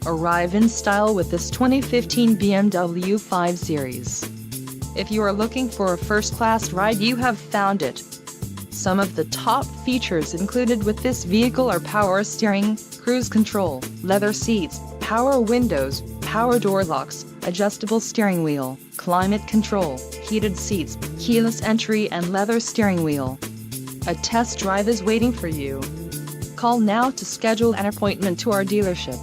Arrive in style with this 2015 BMW 5 Series. If you are looking for a first-class ride, you have found it. Some of the top features included with this vehicle are power steering, cruise control, leather seats, power windows, power door locks, adjustable steering wheel, climate control, heated seats, keyless entry and leather steering wheel. A test drive is waiting for you. Call now to schedule an appointment to our dealership.